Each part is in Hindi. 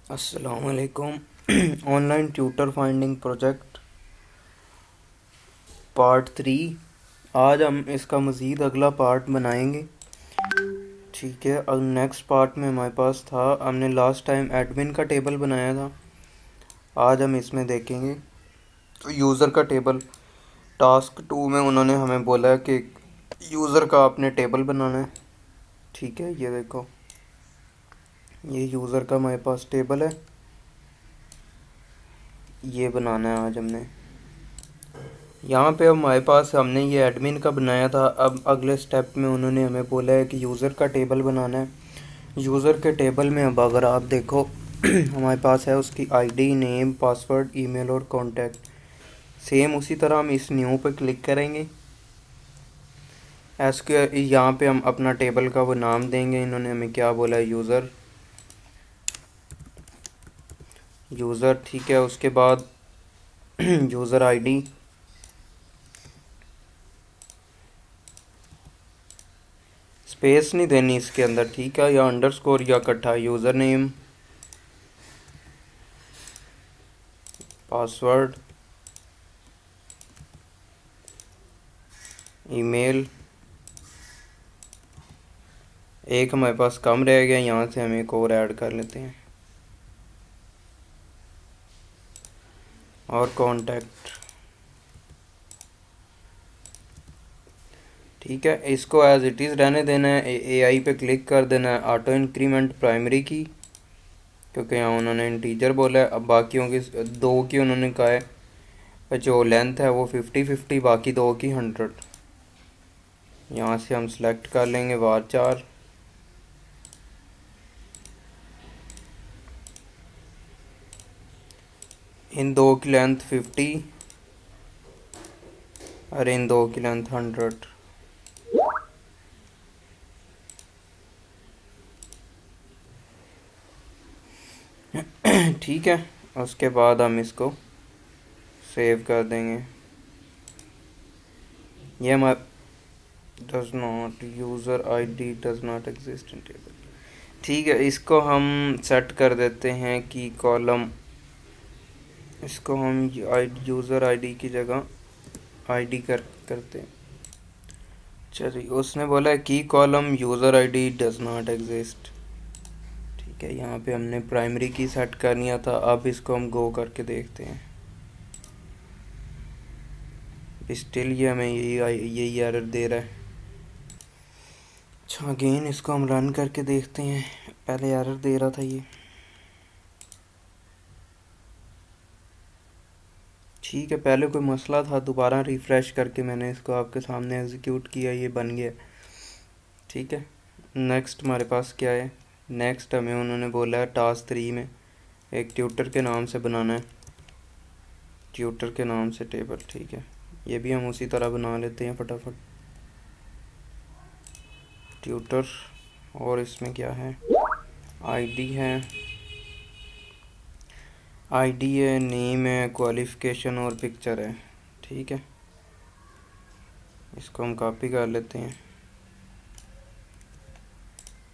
अस्सलामुअलैकुम। Online tutor finding project part 3। आज हम इसका मज़ीद अगला पार्ट बनाएंगे। ठीक है, अब नेक्स्ट पार्ट में हमारे पास था, हमने लास्ट टाइम एडमिन का टेबल बनाया था। आज हम इसमें देखेंगे यूज़र का टेबल। टास्क 2 में उन्होंने हमें बोला कि यूज़र का आपने टेबल बनाना है। ठीक है, ये देखो, ये यूज़र का हमारे पास टेबल है, ये बनाना है आज हमने। यहाँ पे हमारे पास हमने ये एडमिन का बनाया था। अब अगले स्टेप में उन्होंने हमें बोला है कि यूज़र का टेबल बनाना है। यूज़र के टेबल में अब अगर आप देखो हमारे पास है उसकी आईडी, नेम, पासवर्ड, ईमेल और कॉन्टैक्ट। सेम उसी तरह हम इस न्यू पे क्लिक करेंगे। ऐसे यहाँ पे हम अपना टेबल का वो नाम देंगे। इन्होंने हमें क्या बोला है, यूज़र। यूज़र, ठीक है। उसके बाद यूज़र आईडी, स्पेस नहीं देनी इसके अंदर, ठीक है, या अंडरस्कोर या इकट्ठा। User name, password, email. एक हमारे पास कम रह गया, यहाँ से हम एक और ऐड कर लेते हैं, और कॉन्टैक्ट। ठीक है, इसको एज इट इज़ रहने देना है। एआई पे क्लिक कर देना है, ऑटो इंक्रीमेंट प्राइमरी की, क्योंकि यहाँ उन्होंने इंटीजर बोला है। अब बाकियों की दो की उन्होंने कहा है जो लेंथ है वो 50-50, बाकी दो की 100। यहाँ से हम सेलेक्ट कर लेंगे वार 4। इन दो की लेंथ 50 और इन दो की लेंथ 100। ठीक है, उसके बाद हम इसको सेव कर देंगे। ये हमारा does not, user ID does not exist in table. ठीक है, इसको हम सेट कर देते हैं कि कॉलम, इसको हम यूज़र आईडी की जगह आईडी करते हैं। चलिए, उसने बोला है की column user ID does not exist. ठीक है, यहाँ पे हमने प्राइमरी की सेट करनी था। अब इसको हम गो करके देखते हैं। स्टिल ये हमें यही एरर दे रहा है। अच्छा, अगेन इसको हम रन करके देखते हैं। पहले एरर दे रहा था ये। ठीक है, पहले कोई मसला था, दोबारा रिफ़्रेश करके मैंने इसको आपके सामने एग्जीक्यूट किया, ये बन गया। ठीक है, नेक्स्ट हमारे पास क्या है। नेक्स्ट हमें उन्होंने बोला है टास्क 3 में एक ट्यूटर के नाम से बनाना है, ट्यूटर के नाम से टेबल। ठीक है, ये भी हम उसी तरह बना लेते हैं फटाफट। ट्यूटर, और इसमें क्या है, आईडी है, आईडी है, नेम है, क्वालिफ़िकेशन और पिक्चर है। ठीक है, इसको हम कॉपी कर लेते हैं।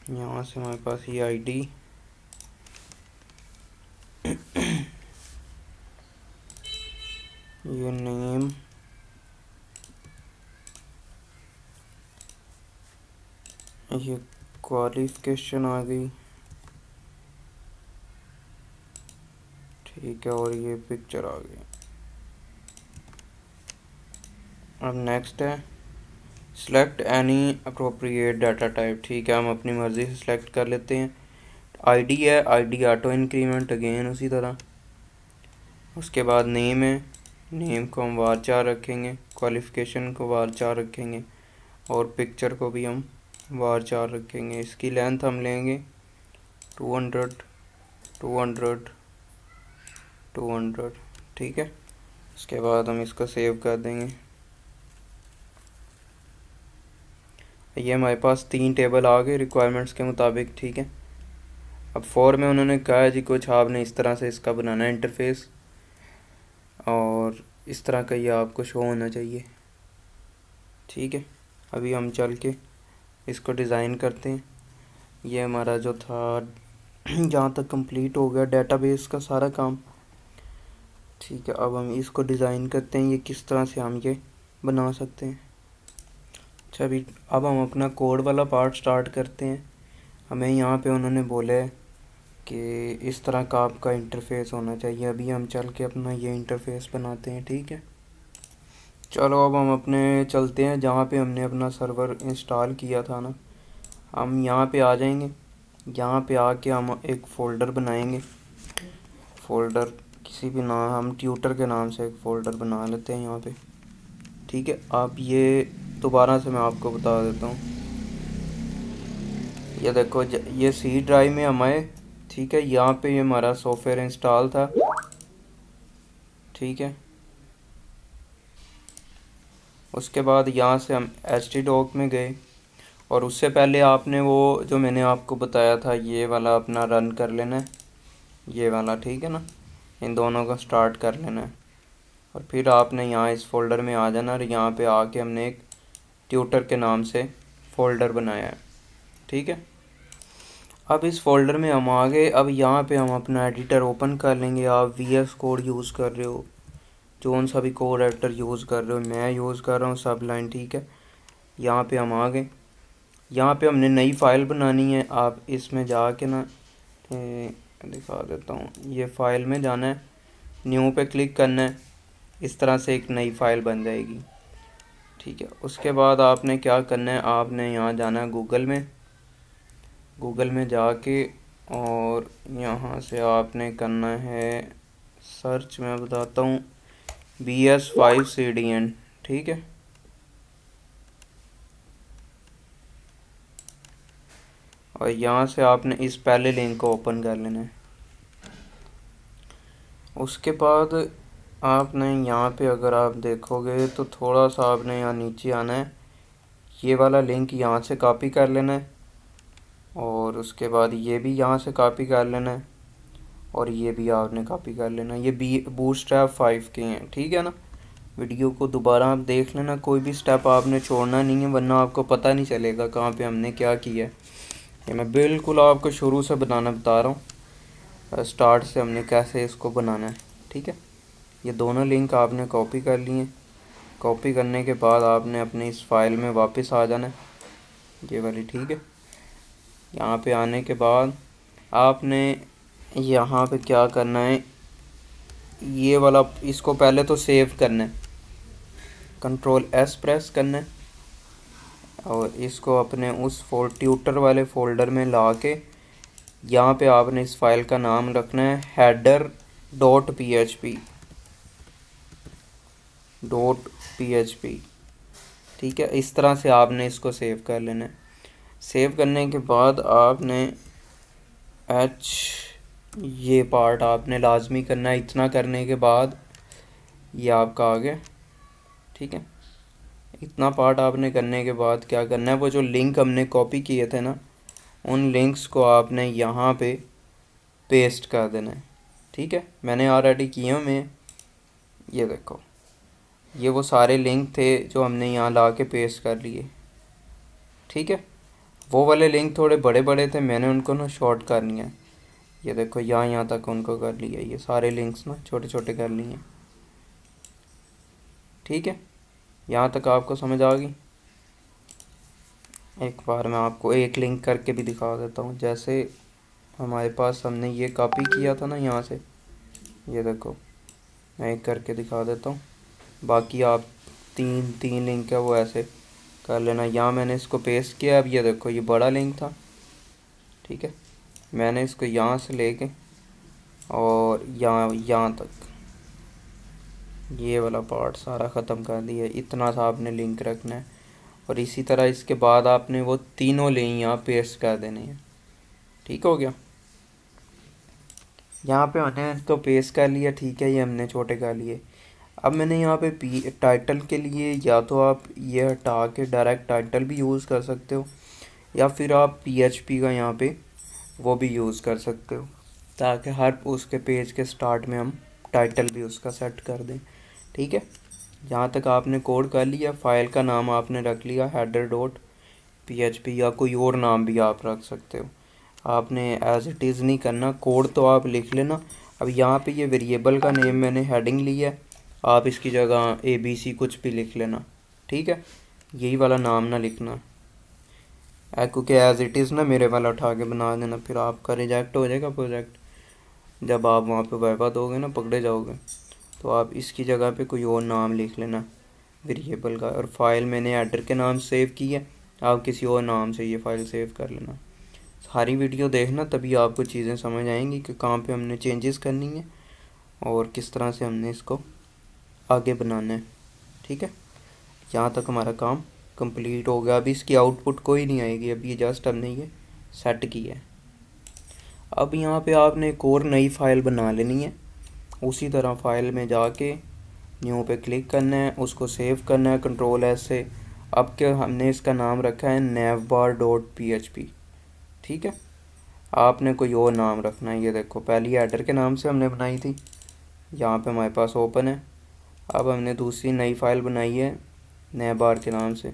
यहाँ से हमारे पास ये आईडी, ये नेम, ये क्वालिफ़िकेशन आ गई। ठीक है, और ये पिक्चर आ गई। अब नेक्स्ट है select any appropriate data type. ठीक है, हम अपनी मर्ज़ी से सिलेक्ट कर लेते हैं। आईडी है, आईडी ऑटो इंक्रीमेंट, अगेन उसी तरह। उसके बाद नेम है, नेम को हम var4 रखेंगे, क्वालिफ़िकेशन को var4 रखेंगे, और पिक्चर को भी हम var4 रखेंगे। इसकी लेंथ हम लेंगे 200 200 200। ठीक है, उसके बाद हम इसको सेव कर देंगे। ये हमारे पास 3 टेबल आ गए रिक्वायरमेंट्स के मुताबिक। ठीक है, अब 4 में उन्होंने कहा है जी कुछ आपने इस तरह से इसका बनाना है इंटरफेस, और इस तरह का ये आपको शो होना चाहिए। ठीक है, अभी हम चल के इसको डिज़ाइन करते हैं। ये हमारा जो था जहाँ तक कंप्लीट हो गया डेटाबेस का सारा काम। ठीक है, अब हम इसको डिज़ाइन करते हैं, ये किस तरह से हम ये बना सकते हैं। अच्छा, अभी अब हम अपना कोड वाला पार्ट स्टार्ट करते हैं। हमें यहाँ पे उन्होंने बोला है कि इस तरह का आपका इंटरफेस होना चाहिए। अभी हम चल के अपना ये इंटरफेस बनाते हैं। ठीक है, चलो अब हम अपने चलते हैं जहाँ पे हमने अपना सर्वर इंस्टॉल किया था ना। हम यहाँ पे आ जाएंगे, यहाँ पे आके हम एक फ़ोल्डर बनाएंगे। फ़ोल्डर किसी भी नाम, हम ट्यूटर के नाम से एक फ़ोल्डर बना लेते हैं यहाँ पे। ठीक है, अब ये दोबारा से मैं आपको बता देता हूँ। ये देखो ये सी ड्राइव में हमें, ठीक है, यहाँ पे ये हमारा सॉफ्टवेयर इंस्टॉल था। ठीक है, उसके बाद यहाँ से हम htdoc में गए, और उससे पहले आपने वो जो मैंने आपको बताया था ये वाला अपना रन कर लेना है, ये वाला। ठीक है ना, इन दोनों का स्टार्ट कर लेना है, और फिर आपने यहाँ इस फोल्डर में आ जाना, और यहाँ पे आके हमने एक ट्यूटर के नाम से फ़ोल्डर बनाया है। ठीक है, अब इस फोल्डर में हम आ गए। अब यहाँ पे हम अपना एडिटर ओपन कर लेंगे। आप VS कोड यूज़ कर रहे हो, जोन सा भी कोड एडिटर यूज़ कर रहे हो, मैं यूज़ कर रहा हूँ सबलाइन। ठीक है, यहाँ पे हम आ गए। यहाँ पे हमने नई फ़ाइल बनानी है। आप इसमें जाके ना दिखा देता हूँ, ये फ़ाइल में जाना है, न्यू पे क्लिक करना है, इस तरह से एक नई फ़ाइल बन जाएगी। ठीक है, उसके बाद आपने क्या करना है, आपने यहाँ जाना है गूगल में जाके, और यहाँ से आपने करना है सर्च, मैं बताता हूँ, BS5CDN। ठीक है, और यहाँ से आपने इस पहले लिंक को ओपन कर लेना है। उसके बाद आपने यहाँ पे अगर आप देखोगे तो थोड़ा सा आपने यहाँ नीचे आना है, ये वाला लिंक यहाँ से कॉपी कर लेना है, और उसके बाद ये भी यहाँ से कॉपी कर लेना है, और ये भी आपने कॉपी कर लेना है। ये बूटस्ट्रैप 5 के हैं। ठीक है ना, वीडियो को दोबारा आप देख लेना, कोई भी स्टेप आपने छोड़ना नहीं है, वरना आपको पता नहीं चलेगा कहाँ पे हमने क्या किया है। ये मैं बिल्कुल आपको शुरू से बनाना बता रहा हूँ, स्टार्ट से हमने कैसे इसको बनाना है। ठीक है, ये दोनों लिंक आपने कॉपी कर लिए। कॉपी करने के बाद आपने अपनी इस फाइल में वापस आ जाना है, ये वाली। ठीक है, यहाँ पे आने के बाद आपने यहाँ पे क्या करना है, ये वाला इसको पहले तो सेव करना है, Ctrl+S प्रेस करना है, और इसको अपने उस ट्यूटर वाले फ़ोल्डर में ला के यहाँ पे आपने इस फाइल का नाम रखना है header.php। ठीक है, इस तरह से आपने इसको सेव कर लेना है। सेव करने के बाद आपने ये पार्ट आपने लाजमी करना है। इतना करने के बाद ये आपका आ गया। ठीक है, इतना पार्ट आपने करने के बाद क्या करना है, वो जो लिंक हमने कॉपी किए थे ना, उन लिंक्स को आपने यहाँ पे पेस्ट कर देना है। ठीक है, मैंने ऑलरेडी किए हुए, ये देखो, ये वो सारे लिंक थे जो हमने यहाँ ला के पेस्ट कर लिए। ठीक है, वो वाले लिंक थोड़े बड़े बड़े थे, मैंने उनको ना शॉर्ट कर लिया है। ये देखो, यहाँ तक उनको कर लिया, ये सारे लिंक्स ना छोटे छोटे कर लिए। ठीक है, यहाँ तक आपको समझ आ गई। एक बार मैं आपको एक लिंक करके भी दिखा देता हूँ। जैसे हमारे पास हमने ये कॉपी किया था ना यहाँ से, ये देखो, मैं एक करके दिखा देता हूँ। बाकी आप तीन लिंक है वो ऐसे कर लेना। यहाँ मैंने इसको पेस्ट किया। अब ये देखो, ये बड़ा लिंक था। ठीक है, मैंने इसको यहाँ से लेके और यहाँ तक ये वाला पार्ट सारा ख़त्म कर दिया। इतना सा आपने लिंक रखना है, और इसी तरह इसके बाद आपने वो तीनों लिंक यहाँ पेस्ट कर देने हैं। ठीक हो गया, यहाँ पे हमने इसको पेस्ट कर लिया। ठीक है, ये हमने छोटे कर लिए। अब मैंने यहाँ पे टाइटल के लिए, या तो आप ये हटा के डायरेक्ट टाइटल भी यूज़ कर सकते हो, या फिर आप PHP का यहाँ पे वो भी यूज़ कर सकते हो, ताकि हर उसके पेज के स्टार्ट में हम टाइटल भी उसका सेट कर दें। ठीक है, यहाँ तक आपने कोड कर लिया। फाइल का नाम आपने रख लिया header.php, या कोई और नाम भी आप रख सकते हो। आपने एज इट इज़ नहीं करना, कोड तो आप लिख लेना। अब यहाँ पे ये वेरिएबल का नेम मैंने हेडिंग लिया है, आप इसकी जगह ABC कुछ भी लिख लेना, ठीक है। यही वाला नाम ना लिखना, क्योंकि एज इट इज़ ना मेरे वाला उठा के बना देना, फिर आपका रिजेक्ट हो जाएगा प्रोजेक्ट। जब आप वहाँ पे वाइवा दोगे ना, पकड़े जाओगे, तो आप इसकी जगह पे कोई और नाम लिख लेना वेरिएबल का। और फाइल मैंने एडर के नाम सेव की है, आप किसी और नाम से ये फ़ाइल सेव कर लेना। सारी वीडियो देखना, तभी आपको चीज़ें समझ आएंगी कि कहाँ पे हमने चेंजेस करनी है और किस तरह से हमने इसको आगे बनाना है, ठीक है। यहाँ तक हमारा काम कंप्लीट हो गया। अभी इसकी आउटपुट कोई नहीं आएगी, अभी जस्ट हमने ये सेट किया है। अब यहाँ पे आपने एक और नई फ़ाइल बना लेनी है। उसी तरह फ़ाइल में जाके न्यू पे क्लिक करना है, उसको सेव करना है Ctrl+S से। अब क्या हमने इसका नाम रखा है navbar.php, ठीक है। आपने कोई और नाम रखना है। ये देखो, पहली एडर के नाम से हमने बनाई थी, यहाँ पे हमारे पास ओपन है। अब हमने दूसरी नई फ़ाइल बनाई है navbar के नाम से,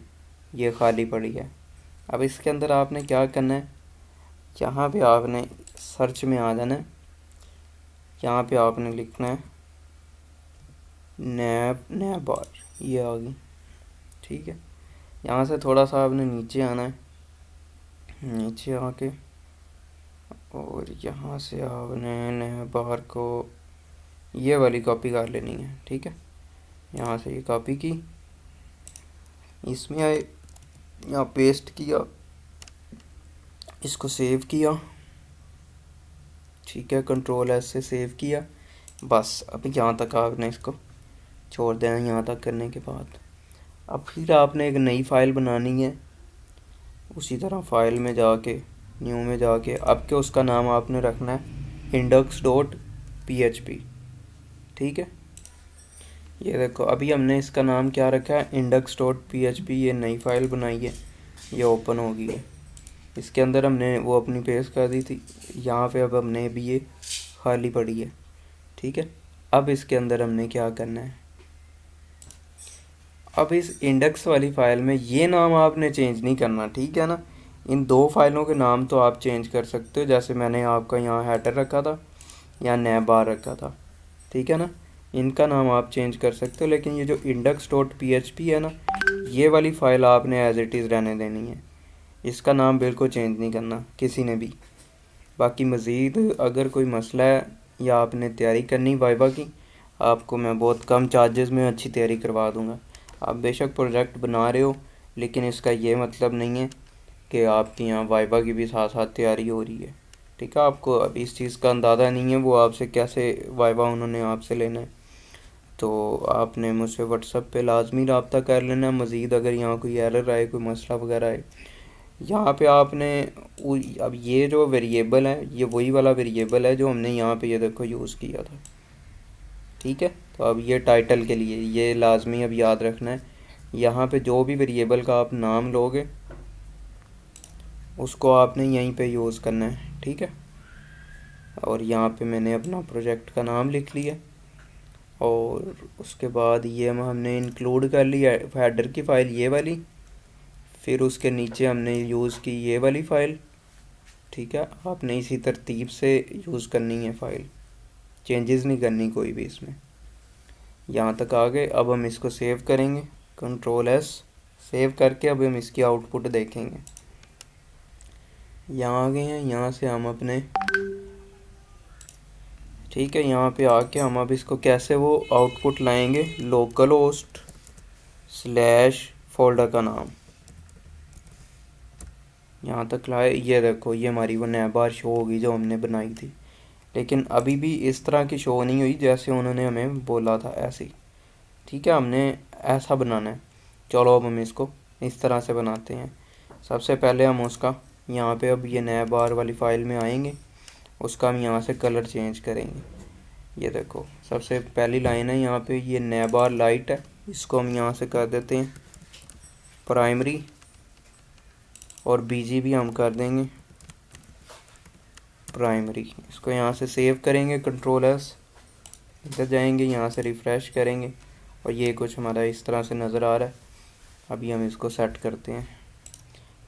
ये खाली पड़ी है। अब इसके अंदर आपने क्या करना है, यहाँ पे आपने सर्च में आ जाना है, यहाँ पे आपने लिखना है navbar, ये आ गई, ठीक है। यहाँ से थोड़ा सा आपने नीचे आना है, नीचे आके और यहाँ से आपने navbar को ये वाली कॉपी कर लेनी है, ठीक है। यहाँ से ये कॉपी की, इसमें आए, यहाँ पेस्ट किया, इसको सेव किया, ठीक है, Ctrl+S से सेव किया। बस अब यहाँ तक आपने इसको छोड़ देना। यहाँ तक करने के बाद अब फिर आपने एक नई फ़ाइल बनानी है। उसी तरह फ़ाइल में जाके न्यू में जाके अब के उसका नाम आपने रखना है index.php, ठीक है। ये देखो, अभी हमने इसका नाम क्या रखा है, index.php। ये नई फ़ाइल बनाई है, ये ओपन हो गई है। इसके अंदर हमने वो अपनी पेस्ट कर दी थी, यहाँ पे अब हमने भी ये खाली पड़ी है, ठीक है। अब इसके अंदर हमने क्या करना है, अब इस इंडेक्स वाली फ़ाइल में ये नाम आपने चेंज नहीं करना, ठीक है ना। इन दो फाइलों के नाम तो आप चेंज कर सकते हो, जैसे मैंने आपका यहाँ हेडर रखा था या navbar रखा था, ठीक है ना। इनका नाम आप चेंज कर सकते हो, लेकिन ये जो index.php है ना, ये वाली फ़ाइल आपने एज इट इज़ रहने देनी है। इसका नाम बिल्कुल चेंज नहीं करना किसी ने भी। बाकी मज़ीद अगर कोई मसला है या आपने तैयारी करनी वाइवा की, आपको मैं बहुत कम चार्जेस में अच्छी तैयारी करवा दूँगा। आप बेशक प्रोजेक्ट बना रहे हो, लेकिन इसका ये मतलब नहीं है कि आपकी यहाँ वाइवा की भी साथ साथ तैयारी हो रही है, ठीक है। आपको अभी इस चीज़ का अंदाज़ा नहीं है वो आपसे कैसे वाइवा उन्होंने आपसे लेना है, तो आपने मुझसे व्हाट्सएप पे लाजमी रब्ता कर लेना। मज़ीद अगर यहाँ कोई एरर आए, कोई मसला वगैरह आए, यहाँ पे आपने अब ये जो वेरिएबल है, ये वही वाला वेरिएबल है जो हमने यहाँ पे ये देखो यूज़ किया था, ठीक है। तो अब ये टाइटल के लिए ये लाजमी अब याद रखना है, यहाँ पे जो भी वेरिएबल का आप नाम लोगे उसको आपने यहीं पे यूज़ करना है, ठीक है। और यहाँ पे मैंने अपना प्रोजेक्ट का नाम लिख लिया, और उसके बाद ये हमने इंक्लूड कर लिया हेडर की फ़ाइल ये वाली, फिर उसके नीचे हमने यूज़ की ये वाली फ़ाइल, ठीक है। आपने इसी तरतीब से यूज़ करनी है फ़ाइल, चेंजेस नहीं करनी कोई भी इसमें। यहाँ तक आ गए, अब हम इसको सेव करेंगे Ctrl+S, सेव करके अब हम इसकी आउटपुट देखेंगे। यहाँ आ गए हैं, यहाँ से हम अपने, ठीक है, यहाँ पे आके हम अब इसको कैसे वो आउटपुट लाएंगे, लोकल होस्ट स्लैश फोल्डर का नाम यहाँ तक लाए। ये देखो, ये हमारी वो navbar शो होगी जो हमने बनाई थी, लेकिन अभी भी इस तरह की शो नहीं हुई जैसे उन्होंने हमें बोला था, ऐसी, ठीक है। हमने ऐसा बनाना है। चलो अब हम इसको इस तरह से बनाते हैं। सबसे पहले हम उसका यहाँ पे अब ये navbar वाली फ़ाइल में आएंगे, उसका हम यहाँ से कलर चेंज करेंगे। ये देखो, सबसे पहली लाइन है यहाँ पे, ये navbar लाइट है, इसको हम यहाँ से कर देते हैं प्राइमरी, और BGB हम कर देंगे प्राइमरी। इसको यहाँ से सेव करेंगे Ctrl+S, इधर जाएंगे, यहाँ से रिफ़्रेश करेंगे, और ये कुछ हमारा इस तरह से नज़र आ रहा है। अभी हम इसको सेट करते हैं।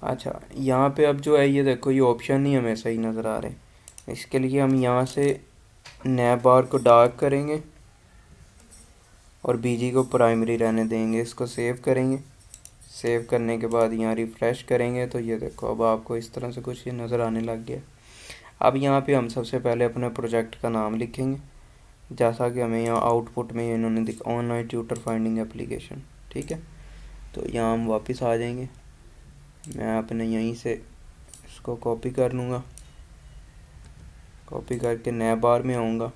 अच्छा, यहाँ पे अब जो है ये देखो, ये ऑप्शन नहीं हमें सही नज़र आ रहे। इसके लिए हम यहाँ से नैब बार को डार्क करेंगे और बीजी को प्राइमरी रहने देंगे। इसको सेव करेंगे। सेव करने के बाद यहाँ रिफ़्रेश करेंगे तो ये देखो अब आपको इस तरह से कुछ ये नज़र आने लग गया। अब यहाँ पे हम सबसे पहले अपने प्रोजेक्ट का नाम लिखेंगे, जैसा कि हमें यहाँ आउटपुट में इन्होंने दिखा, ऑनलाइन ट्यूटर फाइंडिंग एप्लीकेशन। ठीक है, तो यहाँ हम वापस आ जाएंगे। मैं अपने यहीं से इसको कॉपी कर लूँगा, कॉपी करके नए बार में आऊँगा,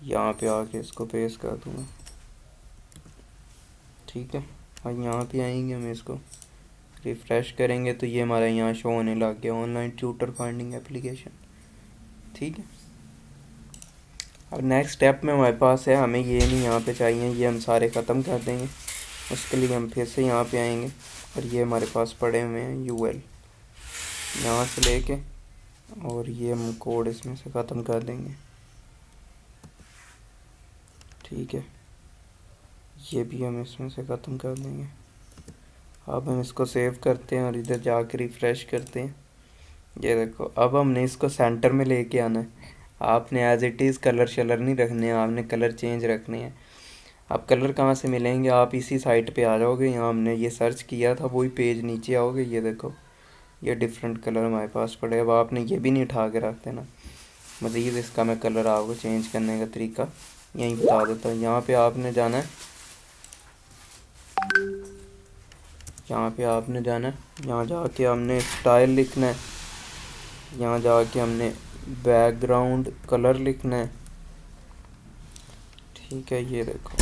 यहाँ पे आके इसको पेस्ट कर दूँगा। ठीक है, और यहाँ पे आएंगे, हम इसको रिफ़्रेश करेंगे तो ये हमारा यहाँ शो होने लग गया, ऑनलाइन ट्यूटर फाइंडिंग एप्लीकेशन। ठीक है, अब नेक्स्ट स्टेप में हमारे पास है, हमें ये नहीं यहाँ पे चाहिए, ये हम सारे ख़त्म कर देंगे। उसके लिए हम फिर से यहाँ पे आएंगे और ये हमारे पास पड़े हुए हैं यूएल, यहाँ से लेके और ये हम कोड इसमें से ख़त्म कर देंगे। ठीक है, ये भी हम इसमें से ख़त्म कर देंगे। अब हम इसको सेव करते हैं और इधर जाके रिफ़्रेश करते हैं। ये देखो, अब हमने इसको सेंटर में लेके आना है। आपने एज इट इज़ कलर शलर नहीं रखने हैं, आपने कलर चेंज रखने हैं। अब कलर कहाँ से मिलेंगे, आप इसी साइट पे आ जाओगे, यहाँ हमने ये सर्च किया था वही पेज, नीचे आओगे, ये देखो ये डिफरेंट कलर हमारे पास पड़े। अब आपने ये भी नहीं उठा के रख देना। मज़ीद इसका मैं कलर आपको चेंज करने का तरीका यहीं बता देता हूँ। यहाँ पे आपने जाना है, यहाँ पे आपने जाना है, यहाँ जाके हमने स्टाइल लिखना है, यहाँ जाके हमने बैकग्राउंड कलर लिखना है। ठीक है, ये देखो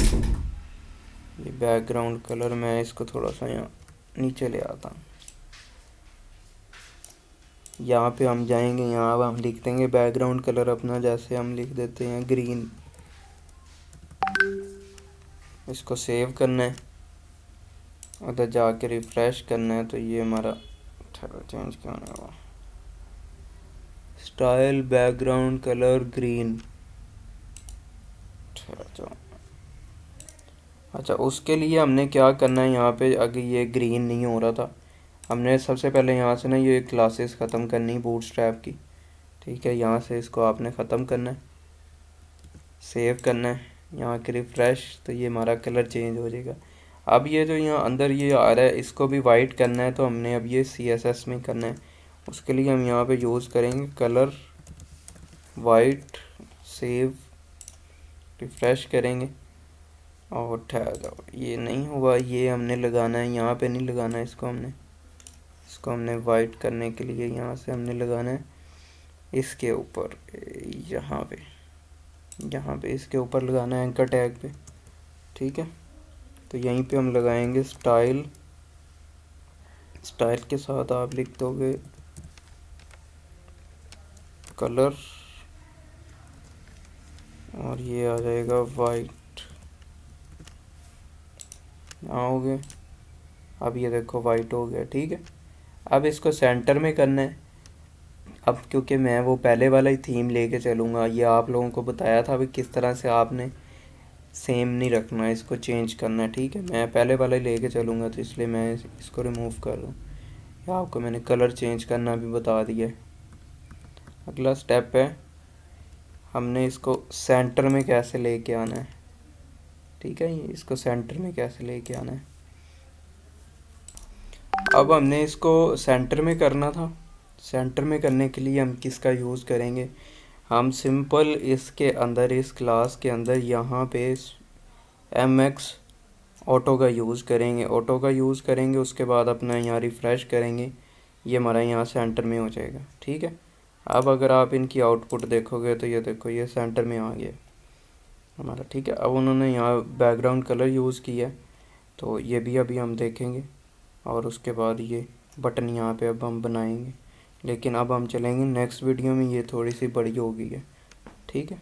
ये बैकग्राउंड कलर, मैं इसको थोड़ा सा यहाँ नीचे ले आता हूँ। यहाँ पे हम जाएंगे, यहाँ अब हम लिख देंगे बैकग्राउंड कलर अपना, जैसे हम लिख देते हैं ग्रीन। इसको सेव करना है, उधर जाके रिफ़्रेश करना है तो ये हमारा चेंज क्या होने वाला, स्टाइल बैकग्राउंड कलर ग्रीन। अच्छा, उसके लिए हमने क्या करना है, यहाँ पे अगर ये ग्रीन नहीं हो रहा था, हमने सबसे पहले यहाँ से ना ये क्लासेस ख़त्म करनी बूटस्ट्रैप की। ठीक है, यहाँ से इसको आपने ख़त्म करना है, सेव करना है, यहाँ के रिफ़्रेश, तो ये हमारा कलर चेंज हो जाएगा। अब ये जो यहाँ अंदर ये आ रहा है, इसको भी वाइट करना है, तो हमने अब ये CSS में करना है। उसके लिए हम यहाँ पे यूज़ करेंगे कलर वाइट, सेव, रिफ़्रेश करेंगे और ठहर जाओ, ये नहीं हुआ, ये हमने लगाना है, यहाँ पे नहीं लगाना है, इसको हमने वाइट करने के लिए यहाँ से हमने लगाना है इसके ऊपर, यहाँ पे इसके ऊपर लगाना है एंकर टैग पे। ठीक है, तो यहीं पे हम लगाएंगे स्टाइल, स्टाइल के साथ आप लिख दोगे कलर और ये आ जाएगा वाइट, आओगे, अब ये देखो वाइट हो गया। ठीक है, अब इसको सेंटर में करना है। अब क्योंकि मैं वो पहले वाला ही थीम लेके चलूँगा, ये आप लोगों को बताया था भी किस तरह से आपने सेम नहीं रखना है, इसको चेंज करना है। ठीक है, मैं पहले वाला ही लेके चलूँगा तो इसलिए मैं इसको रिमूव कर दूँ। आपको मैंने कलर चेंज करना भी बता दिया है। अगला स्टेप है, हमने इसको सेंटर में कैसे लेके आना है। ठीक है, इसको सेंटर में कैसे लेके आना है। अब हमने इसको सेंटर में करना था। सेंटर में करने के लिए हम किसका यूज़ करेंगे, हम सिंपल इसके अंदर, इस क्लास के अंदर यहाँ पे MX ऑटो का यूज़ करेंगे। उसके बाद अपना यहाँ रिफ़्रेश करेंगे, ये हमारा यहाँ सेंटर में हो जाएगा। ठीक है, अब अगर आप इनकी आउटपुट देखोगे तो ये देखो ये सेंटर में आ गया हमारा। ठीक है, अब उन्होंने यहाँ बैकग्राउंड कलर यूज़ किया है तो ये भी अभी हम देखेंगे और उसके बाद ये बटन यहाँ पे अब हम बनाएंगे। लेकिन अब हम चलेंगे नेक्स्ट वीडियो में, ये थोड़ी सी बड़ी हो गई है। ठीक है।